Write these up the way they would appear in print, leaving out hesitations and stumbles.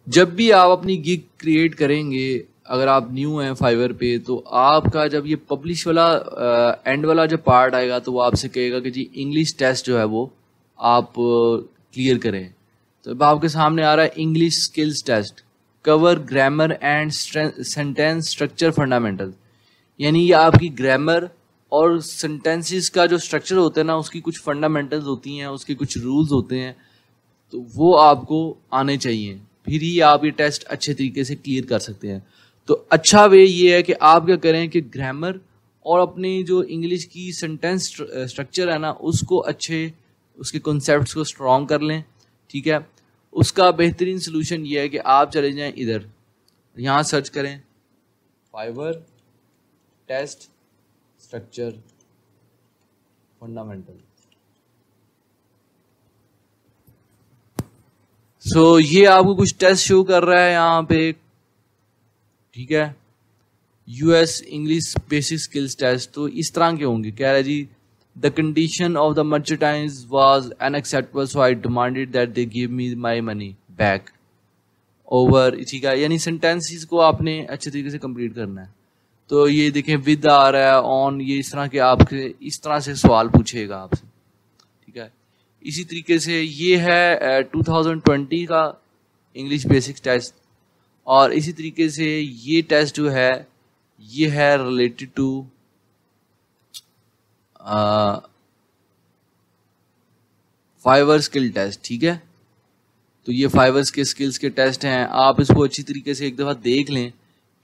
जब भी आप अपनी गिग क्रिएट करेंगे, अगर आप न्यू हैं फाइवर पे, तो आपका जब ये पब्लिश वाला एंड वाला जो पार्ट आएगा तो वो आपसे कहेगा कि जी इंग्लिश टेस्ट जो है वो आप क्लियर करें। तो अब आपके सामने आ रहा है English skills test, cover grammar and sentence structure fundamental. यानी ये आपकी ग्रामर और सेंटेंसेस का जो स्ट्रक्चर होता है ना, उसकी कुछ फंडामेंटल्स होती हैं, उसके कुछ रूल्स होते हैं, तो वो आपको आने चाहिए, फिर ही आप ये टेस्ट अच्छे तरीके से क्लियर कर सकते हैं। तो अच्छा वे ये है कि आप क्या करें कि ग्रामर और अपनी जो इंग्लिश की सेंटेंस स्ट्रक्चर है ना, उसको अच्छे, उसके कॉन्सेप्ट्स को स्ट्रॉन्ग कर लें। ठीक है, उसका बेहतरीन सोल्यूशन ये है कि आप चले जाएं इधर, यहाँ सर्च करें फाइवर टेस्ट स्ट्रक्चर फंडामेंटल। सो ये आपको कुछ टेस्ट शो कर रहा है यहाँ पे। ठीक है, US English basic skills test, तो इस तरह के होंगे। कह रहा है जी the condition of the merchandise was unacceptable so I demanded that they give me my money back over. ठीक है, यानी सेंटेंसेस को आपने अच्छे तरीके से कंप्लीट करना है। तो ये देखें विद आ रहा है ऑन, ये इस तरह के आपके इस तरह से सवाल पूछेगा आपसे। ठीक है, इसी तरीके से ये है 2020 का इंग्लिश बेसिक टेस्ट, और इसी तरीके से ये टेस्ट जो है ये है related to Fiverr skill test. ठीक है, तो ये फाइवर के स्किल्स के टेस्ट हैं। आप इसको अच्छी तरीके से एक दफ़ा देख लें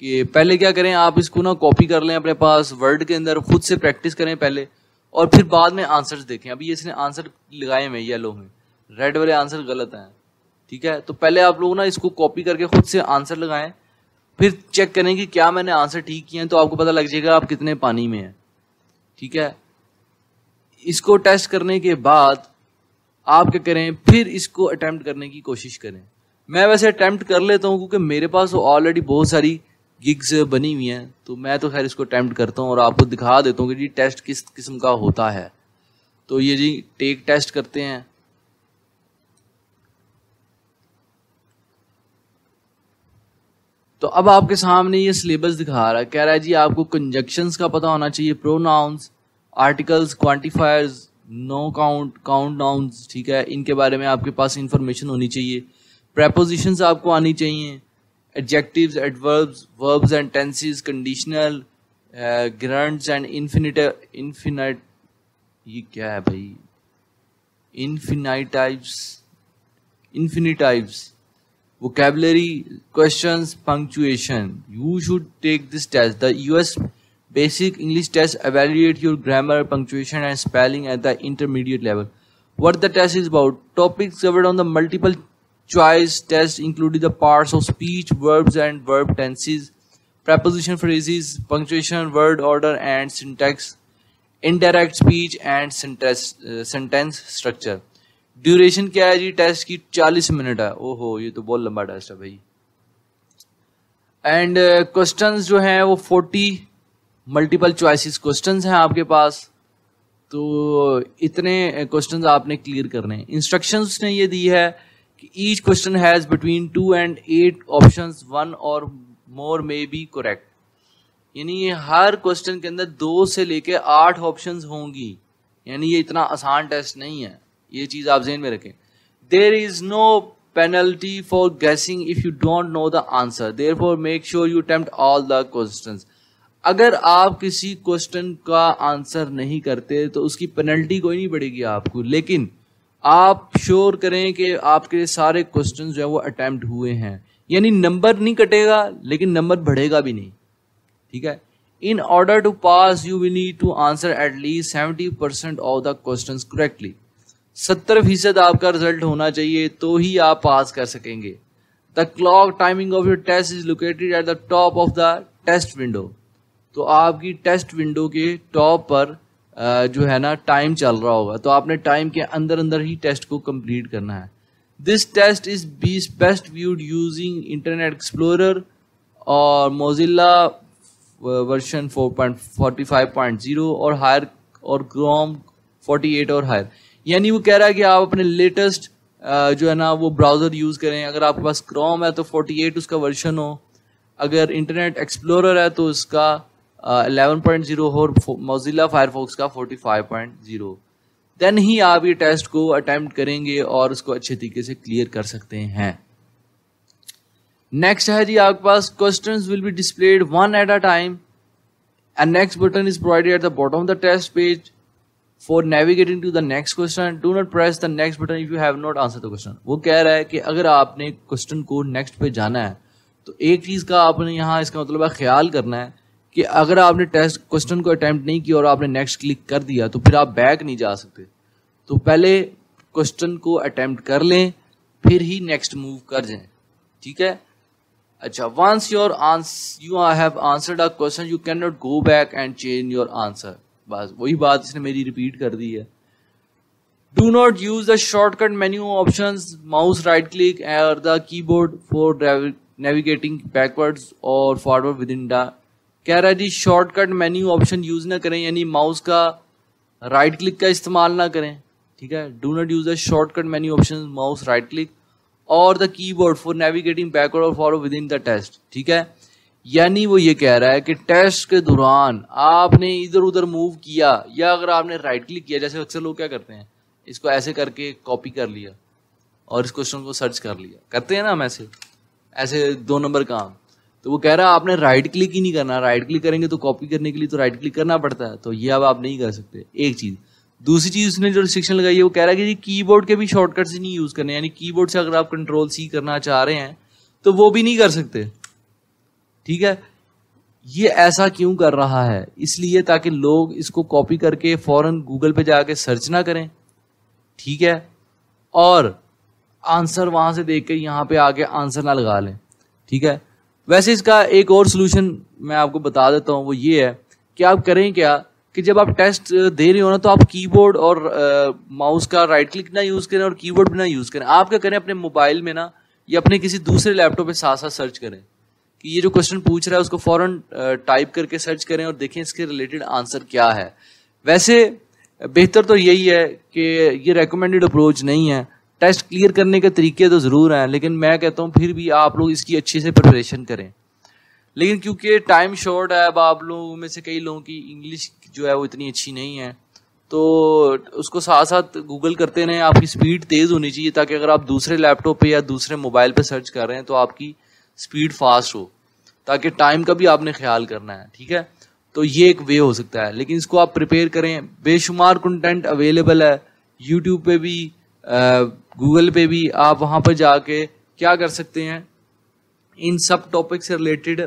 कि पहले क्या करें, आप इसको ना कॉपी कर लें अपने पास वर्ड के अंदर, खुद से प्रैक्टिस करें पहले, और फिर बाद में आंसर्स देखें। अभी इसने आंसर लगाए हुए येलो में, रेड वाले आंसर गलत हैं। ठीक है, तो पहले आप लोग ना इसको कॉपी करके खुद से आंसर लगाएं, फिर चेक करें कि क्या मैंने आंसर ठीक किए हैं, तो आपको पता लग जाएगा आप कितने पानी में हैं। ठीक है, इसको टेस्ट करने के बाद आप क्या करें, फिर इसको अटेम्प्ट करने की कोशिश करें। मैं वैसे अटेम्प्ट कर लेता हूँ क्योंकि मेरे पास ऑलरेडी बहुत सारी गिग्स बनी हुई हैं, तो मैं तो खैर इसको अटेम्प्ट करता हूँ और आपको दिखा देता हूँ कि जी टेस्ट किस किस्म का होता है। तो ये जी टेक टेस्ट करते हैं। तो अब आपके सामने ये सिलेबस दिखा रहा है, कह रहा है जी आपको कंजक्शंस का पता होना चाहिए, pronouns, articles, quantifiers, no count, count nouns. ठीक है, इनके बारे में आपके पास इंफॉर्मेशन होनी चाहिए। प्रेपोजिशंस आपको आनी चाहिए, adjectives, adverbs, verbs and tenses, conditional, grunts and infinite, ये क्या है भाई, इन्फिनिटाइव्स, vocabulary, questions, punctuation. You should take this test. The US Basic English Test evaluate your grammar, punctuation and spelling at the intermediate level. What the test is about? Topics covered on the multiple choice test including the parts of speech, verbs and verb tenses, preposition phrases, punctuation, word order and syntax, indirect speech and sentence structure. Duration क्या है जी test की, 40 minute है। ओहो, ये तो बहुत लंबा test है भाई। एंड क्वेश्चंस जो हैं वो 40 मल्टीपल चॉइसेस क्वेश्चंस हैं आपके पास, तो इतने क्वेश्चंस आपने क्लियर करने हैं। इंस्ट्रक्शंस ने ये दी है कि each question has between 2 and 8 options, 1 और मोर मे बी करेक्ट। यानी ये हर क्वेश्चन के अंदर 2 से लेके 8 ऑप्शंस होंगी, यानी ये इतना आसान टेस्ट नहीं है, ये चीज आप ज़हन में रखें। There is no penalty for guessing if you don't know the answer, therefore make sure you attempt all the questions. अगर आप किसी क्वेश्चन का आंसर नहीं करते तो उसकी पेनल्टी कोई नहीं पड़ेगी आपको, लेकिन आप श्योर करें कि आपके सारे क्वेश्चन जो है वो अटेम्प्ट हुए हैं। यानी नंबर नहीं कटेगा लेकिन नंबर बढ़ेगा भी नहीं। ठीक है, in order to pass you will need to answer at least 70% of the questions correctly. 70% आपका रिजल्ट होना चाहिए तो ही आप पास कर सकेंगे। The clock timing of your test is located at the top of the test window. तो आपकी test window के टॉप पर जो है ना टाइम चल रहा होगा, तो आपने टाइम के अंदर अंदर ही टेस्ट को कंप्लीट करना है। This test is best viewed using Internet Explorer और मोजिल्ला वर्जन 4.45.0 और हायर, और क्रोम 48 और हायर। यानी वो कह रहा है कि आप अपने लेटेस्ट जो है ना वो ब्राउज़र यूज़ करें। अगर आपके पास क्रोम है तो 48 उसका वर्जन हो, अगर इंटरनेट एक्सप्लोरर है तो उसका 11.0 हो, और मोजिला फायरफॉक्स का 45.0। देन ही आप ये टेस्ट को अटेम्प्ट करेंगे और उसको अच्छे तरीके से क्लियर कर सकते हैं। नेक्स्ट है जी आपके पास questions will be displayed one at a time and next button is provided at the bottom of the test page for navigating to the next question. Do not press the next button if you have not answer the question. वो कह रहा है कि अगर आपने question को next पे जाना है तो एक चीज का आपने यहाँ इसका मतलब है ख्याल करना है कि अगर आपने टेस्ट क्वेश्चन को अटेम्प्ट नहीं किया और आपने नेक्स्ट क्लिक कर दिया तो फिर आप बैक नहीं जा सकते। तो पहले क्वेश्चन को अटेम्प्ट कर लें फिर ही नेक्स्ट मूव कर जाएं, ठीक है। अच्छा, once you have answered a question you can not go back and change your answer. बस वही बात इसने मेरी रिपीट कर दी है। Do not use the shortcut menu options, mouse right click or the keyboard for navigating backwards or forward with in the. कह रहा है जी शॉर्टकट मेन्यू ऑप्शन यूज ना करें, यानी माउस का राइट क्लिक का इस्तेमाल ना करें, ठीक है। Do not use the shortcut menu option, mouse right click or the keyboard for navigating backward or forward with in the test, ठीक है। यानी वो ये कह रहा है कि टेस्ट के दौरान आपने इधर उधर मूव किया या अगर आपने राइट क्लिक किया, जैसे अक्सर लोग क्या करते हैं इसको ऐसे करके कॉपी कर लिया और इस क्वेश्चन को सर्च कर लिया, करते हैं ना हम ऐसे 2 नंबर काम। तो वो कह रहा है आपने राइट क्लिक ही नहीं करना, राइट क्लिक करेंगे तो कॉपी करने के लिए तो राइट क्लिक करना पड़ता है, तो ये अब आप नहीं कर सकते, एक चीज। दूसरी चीज उसने जो रिस्ट्रिक्शन लगाई है वो कह रहा है कि कीबोर्ड के भी शॉर्टकट्स ही नहीं यूज करने, यानी कीबोर्ड से अगर आप कंट्रोल सी करना चाह रहे हैं तो वो भी नहीं कर सकते, ठीक है। ये ऐसा क्यों कर रहा है? इसलिए ताकि लोग इसको कॉपी करके फौरन गूगल पे जाके सर्च ना करें, ठीक है, और आंसर वहां से देख कर यहाँ पे आके आंसर ना लगा लें, ठीक है। वैसे इसका एक और सोल्यूशन मैं आपको बता देता हूँ, वो ये है कि आप करें क्या कि जब आप टेस्ट दे रहे हो ना तो आप कीबोर्ड और माउस का राइट क्लिक ना यूज करें और कीबोर्ड भी ना यूज करें। आप क्या करें अपने मोबाइल में ना या अपने किसी दूसरे लैपटॉप पे साथ साथ सर्च करें कि ये जो क्वेश्चन पूछ रहा है उसको फौरन टाइप करके सर्च करें और देखें इसके रिलेटेड आंसर क्या है। वैसे बेहतर तो यही है कि ये रेकमेंडेड अप्रोच नहीं है, टेस्ट क्लियर करने के तरीके तो ज़रूर हैं, लेकिन मैं कहता हूँ फिर भी आप लोग इसकी अच्छे से प्रिपरेशन करें। लेकिन क्योंकि टाइम शॉर्ट है, अब आप लोगों में से कई लोगों की इंग्लिश जो है वो इतनी अच्छी नहीं है, तो उसको साथ साथ गूगल करते रहें। आपकी स्पीड तेज़ होनी चाहिए ताकि अगर आप दूसरे लैपटॉप पे या दूसरे मोबाइल पे सर्च कर रहे हैं तो आपकी स्पीड फास्ट हो, ताकि टाइम का भी आपने ख्याल करना है, ठीक है। तो ये एक वे हो सकता है, लेकिन इसको आप प्रिपेयर करें। बेशुमार कंटेंट अवेलेबल है यूट्यूब पे भी, गूगल पे भी। आप वहाँ पर जाके क्या कर सकते हैं, इन सब टॉपिक से रिलेटेड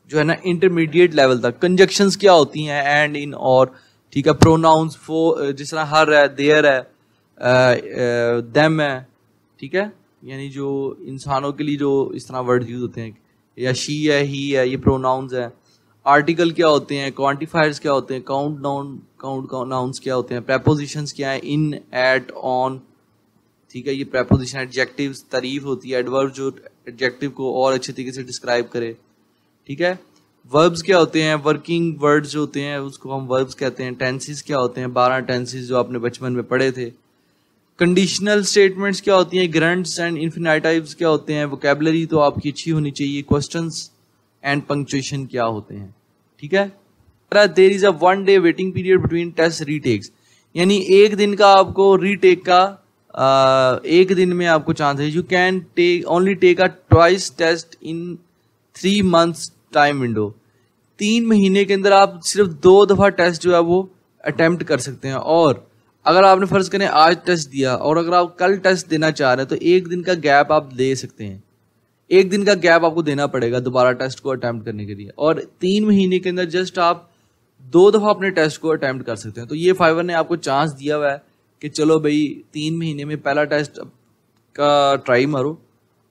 जो है ना इंटरमीडिएट लेवल तक, कंजक्शंस क्या होती हैं, एंड, इन, और, ठीक है, प्रोनाउंस, फॉर, जिस तरह हर है, देयर है, देम है, ठीक है, यानी जो इंसानों के लिए जो इस तरह वर्ड यूज होते हैं, या शी है, ही है, ये प्रोनाउंस है। आर्टिकल क्या होते हैं, क्वांटिफायर्स क्या होते हैं, काउंट नाउन्स क्या होते हैं, प्रेपोजिशंस क्या है, इन, एट, ऑन, ठीक है, ये प्रेपोजिशन। एडजेक्टिव्स, तारीफ होती है, एडवर्ब जो एडजेक्टिव को और अच्छे तरीके से डिस्क्राइब करे, ठीक है। वर्ब्स क्या होते हैं, वर्किंग वर्ड्स जो होते हैं उसको हम वर्ब्स कहते हैं। टेंसेस क्या होते हैं, 12 टेंसेस जो आपने बचपन में पढ़े थे। कंडीशनल स्टेटमेंट्स क्या होती हैं, ग्रंट्स एंड इन्फिनेटिव्स क्या होते हैं, वोकैबुलरी तो आपकी अच्छी होनी चाहिए। क्वेश्चंस एंड पंक्चुएशन क्या होते हैं, ठीक है। There is a 1 day waiting period between test retakes, यानी एक दिन का आपको रीटेक का एक दिन में आपको चांस है। You can only take a twice test in 3 months time window. 3 महीने के अंदर आप सिर्फ 2 दफा टेस्ट जो है वो अटेम्प्ट कर सकते हैं। और अगर आपने फर्ज करें आज टेस्ट दिया और अगर आप कल टेस्ट देना चाह रहे हैं तो 1 दिन का गैप आप दे सकते हैं। 1 दिन का गैप आपको देना पड़ेगा दोबारा टेस्ट को अटेम्प्ट करने के लिए, और 3 महीने के अंदर जस्ट आप 2 दफा अपने टेस्ट को अटेम्प्ट कर सकते हैं। तो ये फाइवर ने आपको चांस दिया हुआ है कि चलो भाई 3 महीने में पहला टेस्ट का ट्राई मारो।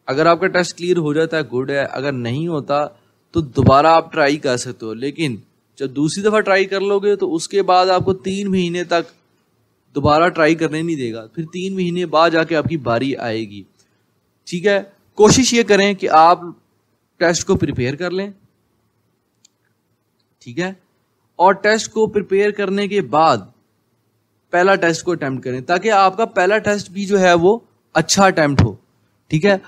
अगर आपका टेस्ट क्लियर हो जाता है गुड है, अगर नहीं होता तो दोबारा आप ट्राई कर सकते हो। लेकिन जब दूसरी दफा ट्राई कर लोगे तो उसके बाद आपको 3 महीने तक दोबारा ट्राई करने नहीं देगा, फिर 3 महीने बाद जाके आपकी बारी आएगी, ठीक है। कोशिश ये करें कि आप टेस्ट को प्रिपेयर कर लें, ठीक है, और टेस्ट को प्रिपेयर करने के बाद पहला टेस्ट को अटेम्प्ट करें ताकि आपका पहला टेस्ट भी जो है वो अच्छा अटेम्प्ट हो, ठीक है।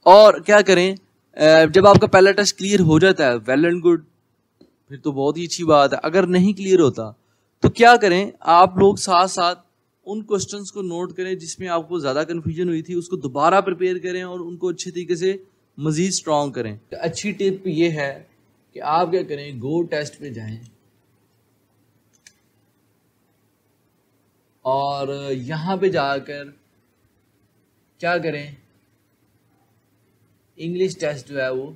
और क्या करें, जब आपका पहला टेस्ट क्लियर हो जाता है वेल एंड गुड, फिर तो बहुत ही अच्छी बात है। अगर नहीं क्लियर होता तो क्या करें, आप लोग साथ साथ उन क्वेश्चंस को नोट करें जिसमें आपको ज़्यादा कन्फ्यूजन हुई थी, उसको दोबारा प्रिपेयर करें और उनको अच्छे तरीके से मज़ीद स्ट्रॉन्ग करें। अच्छी टिप ये है कि आप क्या करें, गो टेस्ट पे जाएं और यहाँ पे जाकर क्या करें, इंग्लिश टेस्ट जो है वो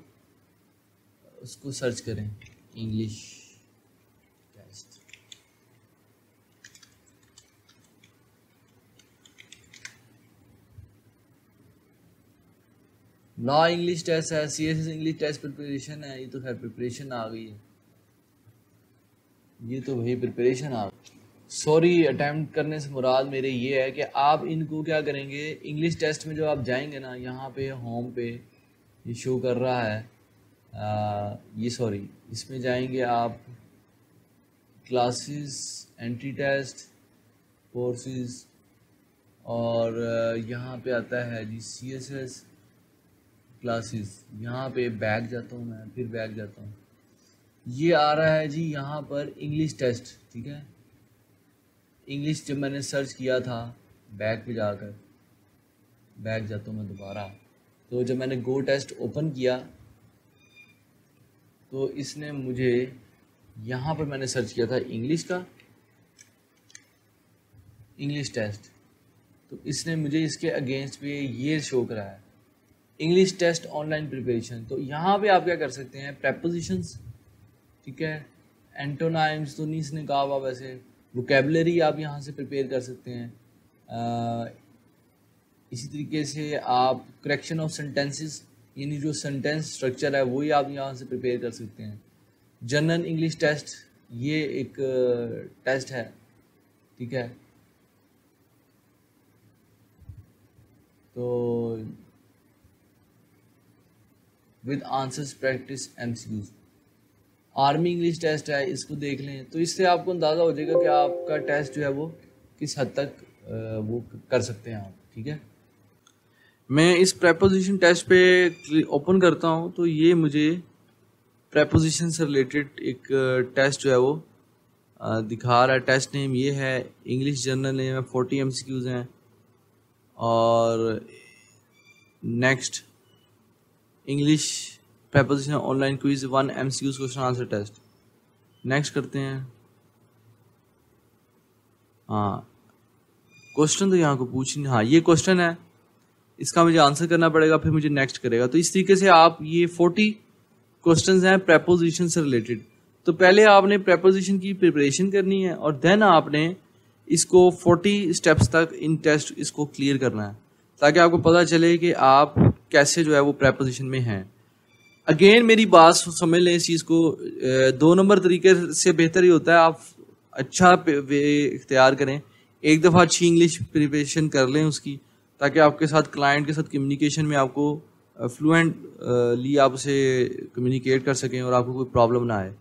उसको सर्च करें, English test. Law English test है, सीएसएस इंग्लिश टेस्ट प्रिपरेशन है, ये तो खैर प्रिपरेशन आ गई है, ये तो भाई प्रिपरेशन आ गई। सॉरी, अटेम्प्ट करने से मुराद मेरे ये है कि आप इनको क्या करेंगे, इंग्लिश टेस्ट में जो आप जाएंगे ना, यहाँ पे होम पे ये शो कर रहा है, ये सॉरी, इसमें जाएंगे आप क्लासेस, एंट्री टेस्ट, कोर्सेज, और यहाँ पे आता है जी सीएसएस क्लासेस। यहाँ पे बैक जाता हूँ मैं, फिर बैक जाता हूँ, ये आ रहा है जी यहाँ पर इंग्लिश टेस्ट, ठीक है। इंग्लिश जब मैंने सर्च किया था, बैक पे जाकर बैक जाता हूँ मैं दोबारा, तो जब मैंने गो टेस्ट ओपन किया तो इसने मुझे यहाँ पर मैंने सर्च किया था इंग्लिश का, इंग्लिश टेस्ट, तो इसने मुझे इसके अगेंस्ट पे ये शो करा है, इंग्लिश टेस्ट ऑनलाइन प्रिपरेशन। तो यहाँ पे आप क्या कर सकते हैं, प्रेपोजिशंस, ठीक है, एंटोनाइम्स तो नहीं इसने कहा हुआ, वैसे वोकेबलरी आप यहाँ से प्रिपेयर कर सकते हैं। इसी तरीके से आप करेक्शन ऑफ सेंटेंसेस, यानी जो सेंटेंस स्ट्रक्चर है वही आप यहाँ से प्रिपेयर कर सकते हैं। जनरल इंग्लिश टेस्ट, ये एक टेस्ट है, ठीक है। तो with answers practice MCQs, army English test है, इसको देख लें, तो इससे आपको अंदाज़ा हो जाएगा कि आपका टेस्ट जो है वो किस हद तक वो कर सकते हैं आप, ठीक है। मैं इस प्रेपोजिशन टेस्ट पे ओपन करता हूँ तो ये मुझे प्रेपोजिशन से रिलेटेड एक टेस्ट जो है वो दिखा रहा है। टेस्ट नेम ये है, इंग्लिश जनरल नेम है, 40 एमसीक्यूज हैं, और next English preposition online quiz 1 MCQs question answer test. Next करते हैं। हाँ, क्वेश्चन तो यहाँ को पूछ नहीं, हाँ ये क्वेश्चन है, इसका मुझे आंसर करना पड़ेगा, फिर मुझे नेक्स्ट करेगा। तो इस तरीके से आप, ये 40 क्वेश्चंस हैं प्रेपोजिशन से रिलेटेड। तो पहले आपने प्रेपोजिशन की प्रिपरेशन करनी है और देन आपने इसको 40 स्टेप्स तक इन टेस्ट इसको क्लियर करना है, ताकि आपको पता चले कि आप कैसे जो है वो प्रेपोजिशन में हैं। अगेन मेरी बात समझ लें इस चीज़ को, 2 नंबर तरीके से बेहतर ही होता है आप अच्छा वे इख्तियार करें, एक दफ़ा अच्छी इंग्लिश प्रिपरेशन कर लें उसकी, ताकि आपके साथ क्लाइंट के साथ कम्युनिकेशन में आपको फ्लुएंटली आप उसे कम्युनिकेट कर सकें और आपको कोई प्रॉब्लम ना आए।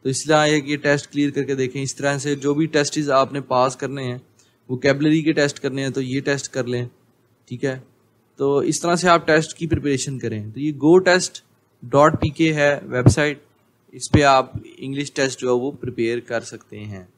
तो इसलिए ये टेस्ट क्लियर करके देखें। इस तरह से जो भी टेस्ट आपने पास करने हैं, वोकैबुलरी के टेस्ट करने हैं, तो ये टेस्ट कर लें, ठीक है। तो इस तरह से आप टेस्ट की प्रिपरेशन करें। तो ये GoTest.pk है वेबसाइट, इस पे आप इंग्लिश टेस्ट जो है वो प्रिपेयर कर सकते हैं।